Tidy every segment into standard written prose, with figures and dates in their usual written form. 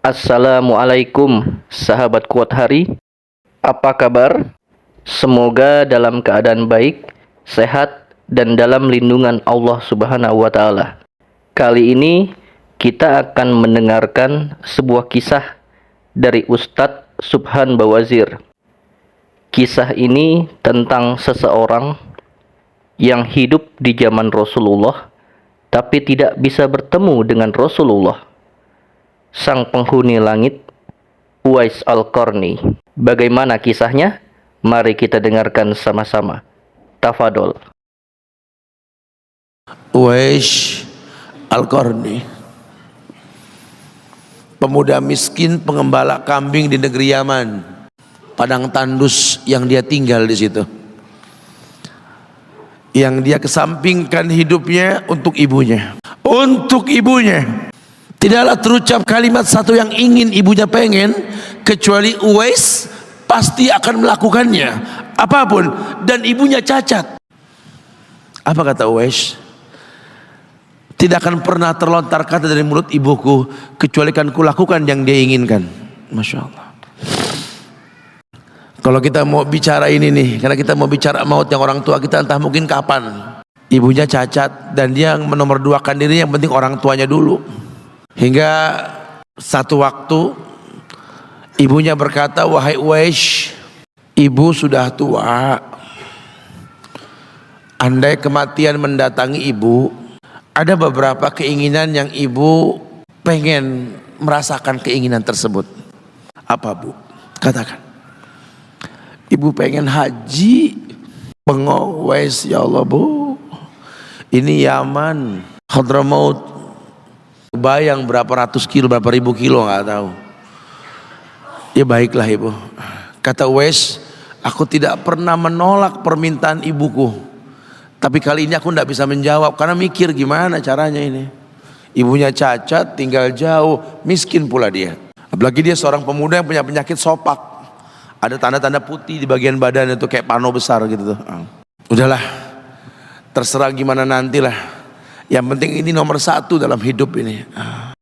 Assalamualaikum sahabat kuat hari. Apa kabar? Semoga dalam keadaan baik, sehat, dan dalam lindungan Allah Subhanahu wa Ta'ala. Kali ini kita akan mendengarkan sebuah kisah dari Ustadz Subhan Bawazir. Kisah ini tentang seseorang yang hidup di zaman Rasulullah tapi tidak bisa bertemu dengan Rasulullah, sang penghuni langit, Uwais Al-Qarni. Bagaimana kisahnya? Mari kita dengarkan sama-sama. Tafadol. Uwais Al-Qarni, pemuda miskin pengembala kambing di negeri Yaman, padang tandus yang dia tinggal di situ, yang dia kesampingkan hidupnya untuk ibunya. Untuk ibunya tidaklah terucap kalimat satu yang ingin ibunya pengen, kecuali Uwais pasti akan melakukannya apapun, dan ibunya cacat. Apa kata Uwais? Tidak akan pernah terlontar kata dari mulut ibuku kecuali kan kulakukan yang dia inginkan. Masya Allah. Kalau kita mau bicara ini nih, karena kita mau bicara maut yang orang tua kita, entah mungkin kapan. Ibunya cacat dan dia menomorduakan dirinya, yang penting orang tuanya dulu. Hingga satu waktu ibunya berkata, "Wahai Uwais, ibu sudah tua. Andai kematian mendatangi ibu, ada beberapa keinginan yang ibu pengen merasakan keinginan tersebut." Apa, Bu? Katakan. Ibu pengen haji. Bengong Uwais, "Ya Allah, Bu, ini Yaman, Hadramaut, bayang berapa ratus kilo, berapa ribu kilo, nggak tahu." Ya baiklah ibu. Kata Uwais, "Aku tidak pernah menolak permintaan ibuku, tapi kali ini aku tidak bisa menjawab karena mikir gimana caranya ini. Ibunya cacat, tinggal jauh, miskin pula dia. Apalagi dia seorang pemuda yang punya penyakit sopak. Ada tanda-tanda putih di bagian badan itu kayak pano besar gitu tuh. Udahlah, terserah gimana nantilah. Yang penting ini nomor satu dalam hidup ini."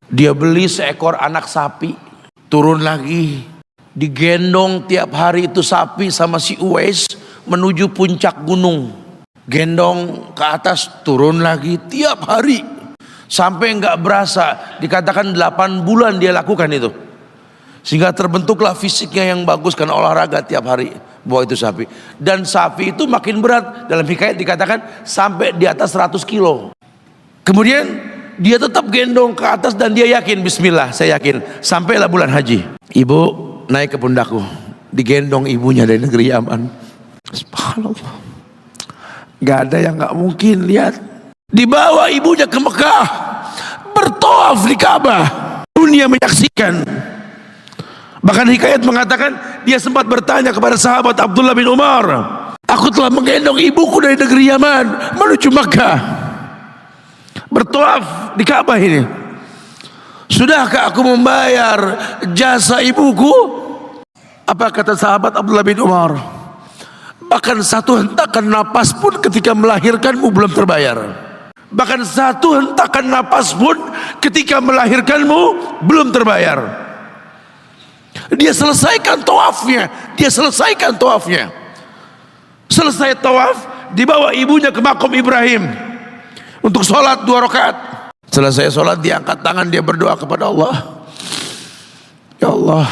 Dia beli seekor anak sapi, turun lagi, digendong tiap hari itu sapi sama si Uwais menuju puncak gunung. Gendong ke atas, turun lagi tiap hari sampai nggak berasa, dikatakan 8 bulan dia lakukan itu, sehingga terbentuklah fisiknya yang bagus karena olahraga tiap hari bawa itu sapi. Dan sapi itu makin berat, dalam hikayat dikatakan sampai di atas 100 kilo. Kemudian dia tetap gendong ke atas dan dia yakin, bismillah saya yakin, sampailah bulan haji. Ibu naik ke pundakku, digendong ibunya dari negeri Yaman. Subhanallah. Gak ada yang gak mungkin. Lihat, dibawa ibunya ke Mekah, bertawaf di Ka'bah, dunia menyaksikan. Bahkan hikayat mengatakan dia sempat bertanya kepada sahabat Abdullah bin Umar, "Aku telah menggendong ibuku dari negeri Yaman menuju Mekah, bertawaf di Ka'bah ini. Sudahkah aku membayar jasa ibuku?" Apa kata sahabat Abdullah bin Umar? "Bahkan satu hentakan napas pun ketika melahirkanmu belum terbayar. Bahkan satu hentakan napas pun ketika melahirkanmu belum terbayar." Dia selesaikan tawafnya. Selesai tawaf, dibawa ibunya ke makom Ibrahim untuk sholat 2 rakaat. Selesai sholat, dia angkat tangan, dia berdoa kepada Allah, "Ya Allah,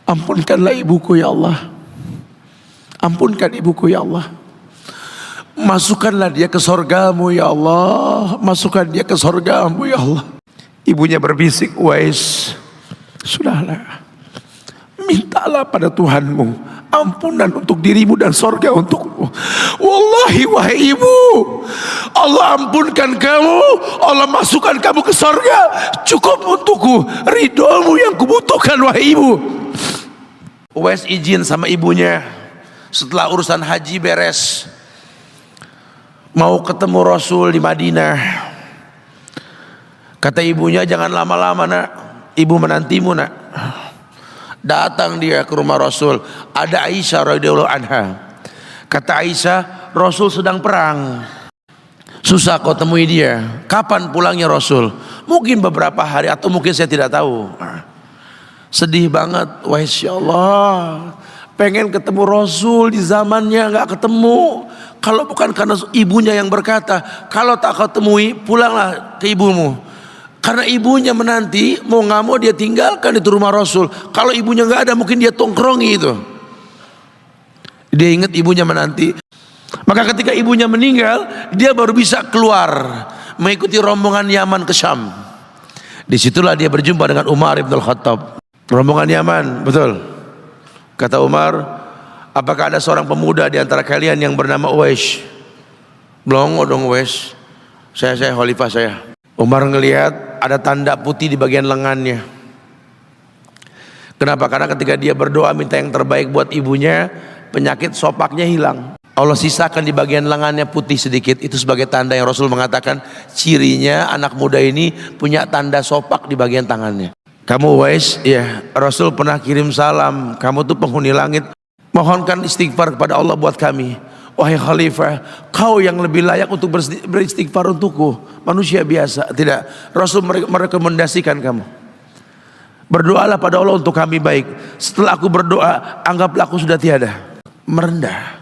ampunkanlah ibuku ya Allah. Ampunkan ibuku ya Allah. Masukkanlah dia ke sorgamu ya Allah. Masukkan dia ke sorgamu ya Allah." Ibunya berbisik, "Uwais, sudahlah, mintalah pada Tuhanmu ampunan untuk dirimu dan sorga untukmu. Wallahi wahai ibu, Allah ampunkan kamu, Allah masukkan kamu ke sorga, cukup untukku ridhomu yang kubutuhkan wahai ibu." Uwais izin sama ibunya. Setelah urusan haji beres, mau ketemu Rasul di Madinah. Kata ibunya, "Jangan lama-lama nak, ibu menantimu nak." Datang dia ke rumah Rasul. Ada Aisyah radhiyallahu anha. Kata Aisyah, Rasul sedang perang. Susah kau temui dia. Kapan pulangnya Rasul? Mungkin beberapa hari atau mungkin saya tidak tahu. Sedih banget. Wah, insya Allah pengen ketemu Rasul di zamannya, nggak ketemu. Kalau bukan karena ibunya yang berkata, kalau tak kau temui, pulanglah ke ibumu. Karena ibunya menanti, mau nggak mau dia tinggalkan itu rumah Rasul. Kalau ibunya nggak ada, mungkin dia tongkrongi itu. Dia ingat ibunya menanti. Maka ketika ibunya meninggal, dia baru bisa keluar mengikuti rombongan Yaman ke Syam. Disitulah dia berjumpa dengan Umar ibn al-Khattab. Rombongan Yaman, betul. Kata Umar, apakah ada seorang pemuda di antara kalian yang bernama Uwais? Belum dong Uwais. Saya khalifah saya. Umar ngelihat ada tanda putih di bagian lengannya. Kenapa? Karena ketika dia berdoa minta yang terbaik buat ibunya, penyakit sopaknya hilang. Allah sisakan di bagian lengannya putih sedikit. Itu sebagai tanda yang Rasul mengatakan cirinya anak muda ini punya tanda sopak di bagian tangannya. Kamu Uwais, ya Rasul pernah kirim salam, kamu tuh penghuni langit, mohonkan istighfar kepada Allah buat kami. Wahai khalifah, kau yang lebih layak untuk beristighfar untukku. Manusia biasa, tidak. Rasul merekomendasikan kamu, berdoalah pada Allah untuk kami baik. Setelah aku berdoa, anggaplah aku sudah tiada. Merendah.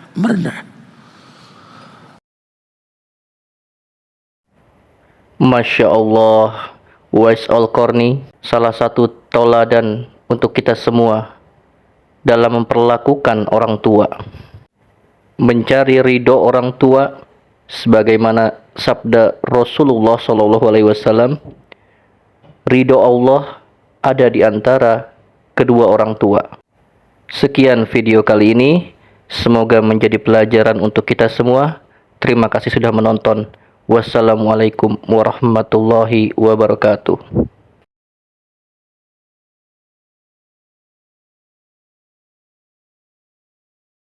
Masya Allah, Uwais Al-Qarni salah satu tauladan untuk kita semua dalam memperlakukan orang tua. Mencari ridho orang tua, sebagaimana sabda Rasulullah SAW, ridho Allah ada di antara kedua orang tua. Sekian video kali ini. Semoga menjadi pelajaran untuk kita semua. Terima kasih sudah menonton. Wassalamualaikum warahmatullahi wabarakatuh.